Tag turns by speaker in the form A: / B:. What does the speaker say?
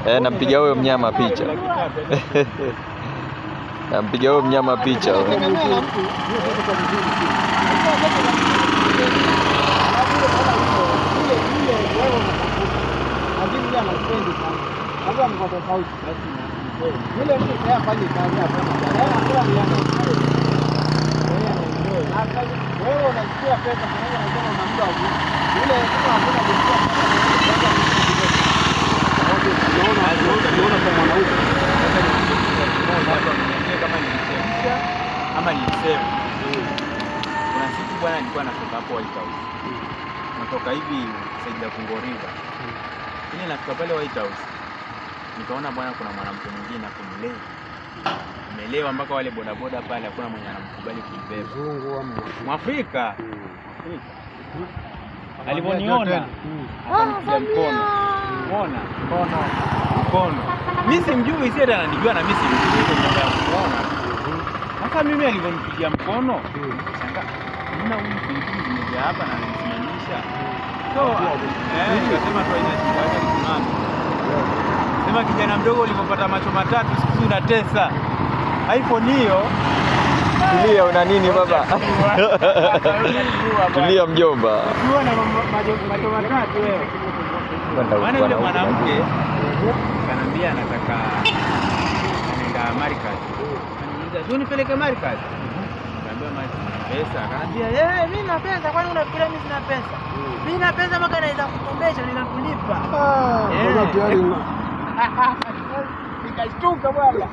A: Nampiga huyo mnyama picha. Nampiga huyo mnyama picha.
B: Ama nilisema kuna siku bwana nilikuwa natoka hapo White House. Natoka hivi Saida Kungoriva. Ile nafika pale White House. Nikaona bwana kuna mwanamke mwingine hapo mlewa. Amelewa mpaka wale bodaboda pale hakuna mwenye anamkubali kuibeba.
C: Mzungu au
B: Mwafrika. Aliponiona akanipiga mkono. Umeona? Mkono. Mimi simjui, si ananijua na mimi simjui kwa kuona. Hata mimi alivyonipigia mkono, shanga nina huyu mtu mmoja hapa na ananisimamisha. So, nikasema tu haina shida, acha nisimame. Sema kijana mdogo ulipopata macho matatu siku unatesa. iPhone hiyo.
A: Tulia, una nini baba? Tulia mjomba.
B: Unaona macho matatu wewe. Maana yule mwanamke kanambia anataka anaenda Amerika. Ananiuliza, "Nipeleke Amerika?" Nikamwambia pesa. Akaniambia, mimi na pesa, kwani unafikiria mimi sina pesa? Mimi na pesa mpaka naweza kukumbesha ninakulipa."
C: tayari.
B: Nikashtuka bwana.